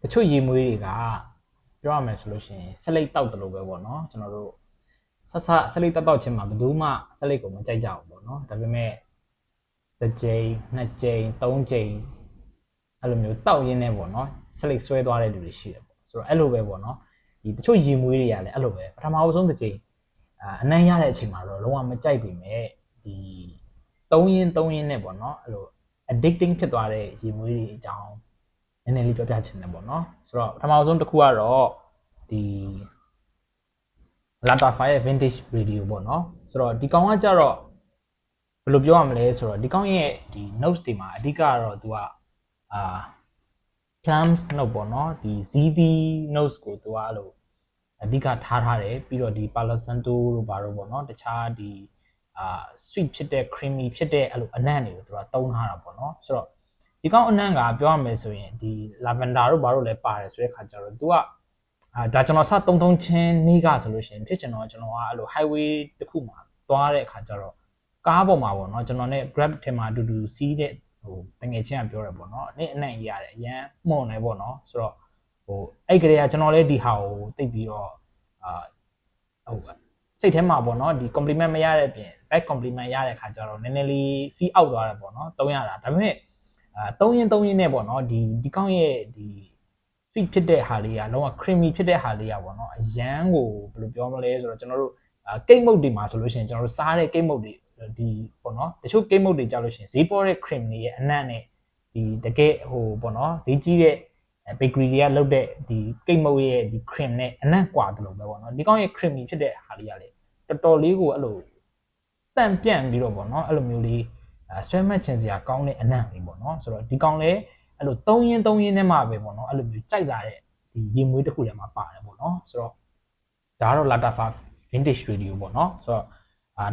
တချို့ရေမွေးတွေကပြောရမယ်ဆိုလို့ရှိရင်ဆက်လိပ်တောက်တယ်လို့ပဲပေါ့နော်ကျွန်တော်တို့ဆက်လိပ်တောက်ချင်းမှာဘယ်သူမှဆက်လိပ်ကိုမကြိုက်ကြဘူးပေါ့နော်ဒါပေမဲ့တစ်ကြိမ်နှစ်ကြိမ်သုံးကြိမ်အဲ့လိုမျိုးတောက်ရင်းနဲ့ပေါ့နော်ဆက်လိပ်ဆွဲသွားတဲ့လူတွေရှိတယ်ပေါ့ဆိုတော့အဲ့လိုပဲပေါ့နော်ဒီတချို့ရေမွေးတွေကလည်းအဲ့လိုပဲပထမဆုံးတစ်ကြိမ်အနမ်းရတဲ့အချိန်မှာတော့လုံးဝမကြိုက်ပြီမဲ့ဒီသုံးရင်းနဲ့ပေါ့နော်အဲ့လို addicting ဖြစ်သွားတဲ့ရေမွေးတွေအကြောင်းနည်းနည်းလေးပြောပြချင်တယ်ပေါ့နော်ဆိုတော့ပထမဆုံးတစ်ခုကတော့ဒီ Latafy ရဲ့ vintage radio ပေါ့နော်ဆိုတော့ဒီကောင်ကကြတော့ဘယ်လိုပြောရမလဲဆိုတော့ဒီကောင်ရဲ့ဒီ notes တွေမှာအဓိကကတော့သူကplums note ပေါ့နော်ဒီ ZD notes ကိုသူကအဲ့လိုအဓိကထားတယ်ပြီးတော့ဒီ Palo Santo တို့ဘာလို့ပေါ့နော်တခြားဒီsweet ဖြစ်တဲ့ creamy ဖြစ်တဲ့အဲ့လိုအနံ့တွေကိုသူကသုံးထားတာပေါ့နော်ဆိုတော့ဒီကောင်အနံ့ကပြောရမယ်ဆိုရင်ဒီ lavender တို့ဘာလို့လဲပါတယ်ဆိုတဲ့ခါကျတော့သူကဒါကျွန်တော်စသုံးချင်းနေ့ကဆိုလို့ရှိရင်ဖြစ်ကျွန်တော်ကအဲ့လို highway တစ်ခုမှာသွားတဲ့အခါကျတော့ကားပေါ်မှာပေါ့နော်ကျွန်တော်နဲ့ Grab ထဲမှာအတူတူစီးတဲ့ဟိုတငယ်ချင်းကပြောရပေါ့နော်နေ့အနံ့ကြီးရတယ်အရန်မှုန်နေပေါ့နော်ဆိုတော့ဟိုအဲ့ကလေးကကျွန်တော်လည်းဒီဟာကိုသိပြီးတော့ဟုတ်စိတ်ထဲမှာပေါ့နော်ဒီ compliment မရတဲ့အပြင် back compliment ရတဲ့အခါကျတော့နည်းနည်းလေး feel out သွားတယ်ပေါ့နော်သုံးရတာဒါပေမဲ့သုံးရင်းနဲ့ပေါ့နော်ဒီကောင်းရဲ့ဒီ sweet ဖြစ်တဲ့ဟာလေးကလုံးဝ creamy ဖြစ်တဲ့ဟာလေးကပေါ့နော်အရန်ကိုဘယ်လိုပြောမလဲဆိုတော့ကျွန်တော်တို့ကိတ်မုတ်တွေမှာဆိုလို့ရှိရင်ကျွန်တော်တို့စားတဲ့ကိတ်မုတ်တွေဒီပေါ့နော်တချို့ကိတ်မုတ်တွေကြောက်လို့ရှိရင်ဈေးပေါ်တဲ့ cream တွေရဲ့အနံ့နဲ့ဒီတကယ်ဟိုပေါ့နော်ဈေးကြီးတဲ့ bakery တွေကလုပ်တဲ့ဒီကိတ်မုတ်ရဲ့ဒီ cream နဲ့အနံ့ကွာတယ်လို့ပဲပေါ့နော်ဒီကောင်းရဲ့ creamy ဖြစ်တဲ့ဟာလေးကလေတော်တော်လေးကိုအဲ့လိုတန့်ပြန့်ပြီးတော့ပေါ့နော်အဲ့လိုမျိုးလေးဆွဲမှတ်ချင်စရာကောင်းတဲ့အနံ့လေးပေါ့နော်ဆိုတော့ဒီကောင်လည်းအဲ့လိုသုံးရင်းနဲ့မှပဲပေါ့နော်အဲ့လိုမျိုးကြိုက်လာတဲ့ဒီရေမွေးတစ်ခုထဲမှာပါတယ်ပေါ့နော်ဆိုတော့ဒါကတော့ Latafy vintage radio ပေါ့နော်ဆိုတော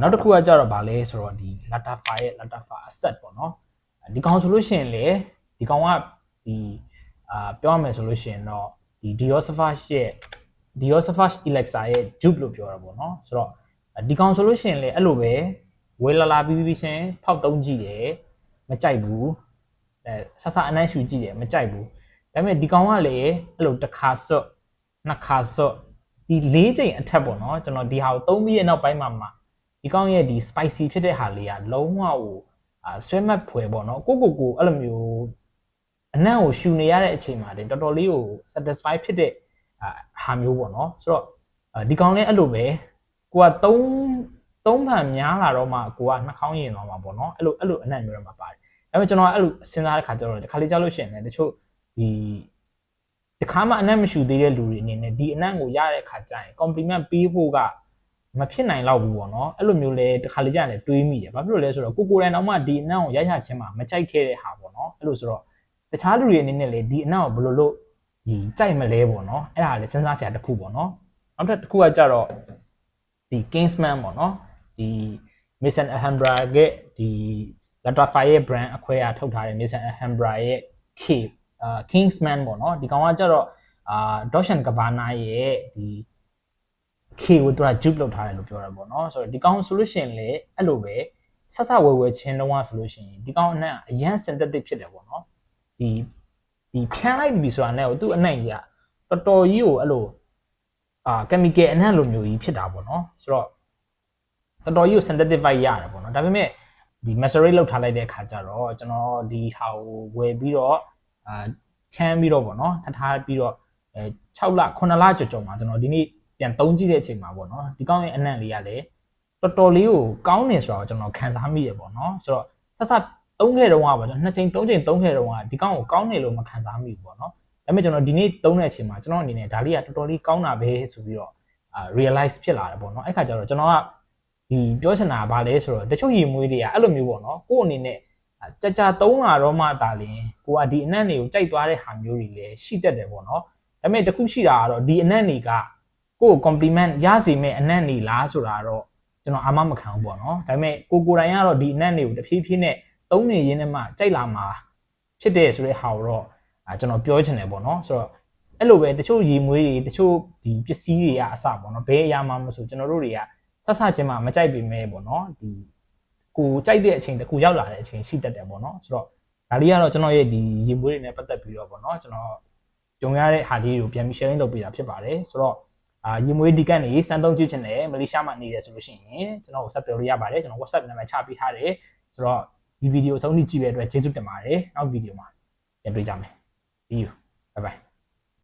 ့နောက်တစ်ခုကကြတော့ဗာလဲဆိုတော့ဒီ Latafy ရဲ့ Latafy asset ပေါ့နော်ဒီကောင်ဆိုလို့ရှိရင်လေဒီကောင်ကဒီပြောရမယ်ဆိုလို့ရှိရင်တော့ဒီ Diosphage Elixir ရဲ့ dupe လို့ပြောတာပေါ့နော်ဆိုတော့ဒီကောင်ဆိုလို့ရှိရင်လေအဲ့လိုပဲဝေလာပြီးချင်းဖောက်သုံးကြည့်တယ်မကြိုက်ဘူးဆဆအနှမ်းရှူကြည့်တယ်မကြိုက်ဘူးဒါပေမဲ့ဒီကောင်ကလေအဲ့လိုတစ်ခါစော့နှစ်ခါစော့ဒီ၄ချိန်အထက်ပေါ့နော်ကျွန်တော်ဒီဟာကိုသုံးပြီးရဲ့နောက်ပိုင်းမှာဒီကောင်ရဲ့ဒီ spicy ဖြစ်တဲ့ဟာလေးကလုံးဝကိုဆွဲမှတ်ဖွယ်ပေါ့နော်ကိုအဲ့လိုမျိုးအနံ့ကိုရှူနေရတဲ့အချိန်မှာတင်တော်တော်လေးကို satisfy ဖြစ်တဲ့ဟာမျိုးပေါ့နော်ဆိုတော့ဒီကောင်လည်းအဲ့လိုပဲကိုကသုံးဖန်များလာတော့မှကိုကနှာခေါင်းရင်သွားမှာပေါ့နော်အဲ့လိုအနံ့မျိုးတွေမှာပါတယ်ဒါပေမဲ့ကျွန်တော်အဲ့လိုစဉ်းစားတဲ့ခါကျတော့ဒီခါလေးကြားလို့ရှိရင်လည်းတချို့ဒီတခါမှအနံ့မရှူသေးတဲ့လူတွေအနေနဲ့ဒီအနံ့ကိုရတဲ့ခါကျရင် compliment ပေးဖို့ကမဖြစ်နိုင်တော့ဘူးပေါ့နော်အဲ့လိုမျိုးလဲတခါလေးကြားလည်းတွေးမိတယ်ဘာဖြစ်လို့လဲဆိုတော့ကိုတိုင်တော့မှဒီအနံ့ကိုရချင်းမှာမကြိုက်ခဲ့တဲ့ဟာပေါ့နော်အဲ့လိုဆိုတော့တခြားလူတွေအနေနဲ့လေဒီအနံ့ကိုဘယ်လိုလုပ်ဒီကြိုက်မလဲပေါ့နော်အဲ့ဒါလည်းစဉ်းစားစရာတစ်ခုပေါ့နော်နောက်တစ်ခုကကြတော့ဒီ Kingsman ပေါ့နော်ဒီ Maison Alhambra ရဲ့ဒီ Latafy ရဲ့ brand အခွဲအထုတ်ထားတဲ့ Maison Alhambra ရဲ့ Kingsman ပေါ့နော်ဒီကောင်ကကြတော့Dolce & Gabbana ရဲ့ဒီ K ကိုသူက dupe လုပ်ထားတယ်လို့ပြောတာပေါ့နော်ဆိုတော့ဒီကောင်ဆိုလို့ရှိရင်လေအဲ့လိုပဲဆက်ဝဲချင်းတော့ဆိုလို့ရှိရင်ဒီကောင်အနံ့အရန် synthetic ဖြစ်တယ်ပေါ့နော်ဒီဖြန်းလိုက်ပြီဆိုတာနဲ့သူ့အနံ့ကြီးကတော်တော်ကြီးကိုအဲ့လိုchemical အနံ့လိုမျိုးကြီးဖြစ်တာပေါ့နော်ဆိုတော့တော်တော်ကြီးကို synthetic vibe ရတယ်ပေါ့နော်ဒါပေမဲ့ဒီ macerate လောက်ထားလိုက်တဲ့အခါကျတော့ကျွန်တော်ဒီဟာကိုဝယ်ပြီးတော့ချမ်းပြီးတော့ပေါ့နော်ထားပြီးတော့6လ9လကြော်မှာကျွန်တော်ဒီနေ့ပြန်သုံးကြည့်တဲ့အချိန်မှာပေါ့နော်ဒီကောင်းရဲ့အနံ့လေးကလည်းတော်တော်လေးကိုကောင်းနေဆိုတော့ကျွန်တော်ခံစားမိရပေါ့နော်ဆိုတော့ဆက်သုံးခဲ့တော့ပါကျွန်တော်2ချိန်3ချိန်သုံးခဲ့တော့ဒီကောင်းကိုကောင်းနေလို့မခံစားမိဘူးပေါ့နော်ဒါပေမဲ့ကျွန်တော်ဒီနေ့သုံးတဲ့အချိန်မှာကျွန်တော်အနေနဲ့ဒါလေးကတော်တော်လေးကောင်းတာပဲဆိုပြီးတော့realize ဖြစ်လာတယ်ပေါ့နော်အဲ့ခါကျတော့ကျွန်တော်ကဒီပြောချင်တာကဘာလဲဆိုတော့တချို့ရေမွေးတွေကအဲ့လိုမျိုးပေါ့နော်ကိုယ့်အနေနဲ့ကြာသုံးလာတော့မှဒါလင်းကိုကဒီအနံ့တွေကိုကြိုက်သွားတဲ့ဟာမျိုးတွေလည်းရှိတတ်တယ်ပေါ့နော်ဒါပေမဲ့တခုရှိတာကတော့ဒီအနံ့တွေကကိုယ့် compliment ရစီမဲ့အနံ့တွေလားဆိုတာတော့ကျွန်တော်အာမမခံဘူးပေါ့နော်ဒါပေမဲ့ကိုတိုင်ကတော့ဒီအနံ့တွေကိုတဖြည်းဖြည်းနဲ့သုံးနေရင်းနဲ့မှကြိုက်လာမှာဖြစ်တယ်ဆိုတဲ့ဟာကိုတော့ကျွန်တော်ပြောချင်တယ်ပေါ့နော်ဆိုတော့အဲ့လိုပဲတချို့ရေမွေးတွေတချို့ဒီပစ္စည်းတွေကအစပေါ့နော်ဘယ်အရာမှမဆိုကျွန်တော်တို့တွေကဆက်ချင်းမှမကြိုက်ပေမဲ့ပေါ့နော်ဒီကိုကြိုက်တဲ့အချိန်တကူရောက်လာတဲ့အချိန်ရှိတတ်တယ်ပေါ့နော်ဆိုတော့ဒါလေးကတော့ကျွန်တော်ရဲ့ဒီရေမွေးတွေနဲ့ပတ်သက်ပြီးတော့ပေါ့နော်ကျွန်တော် ကြုံရတဲ့ဟာလေးတွေကိုပြန်ပြီး sharing လုပ်ပေးတာဖြစ်ပါတယ်ဆိုတော့ရေမွေးဒီကန်နေစမ်းသုံးကြည့်ချင်တယ်မလေးရှားမှာနေတယ်ဆိုလို့ရှိရင်ကျွန်တော်ကိုဆက်သွယ်လို့ရပါတယ်ကျွန်တော် WhatsApp နံပါတ်ချပေးထားတယ်ဆိုတော့ဒီဗီဒီယိုအဆုံးထိကြည့်တဲ့အတွက်ကျေးဇူးတင်ပါတယ်နောက်ဗီဒီယိုမှာပြန်တွေ့ကြမယ် see you bye bye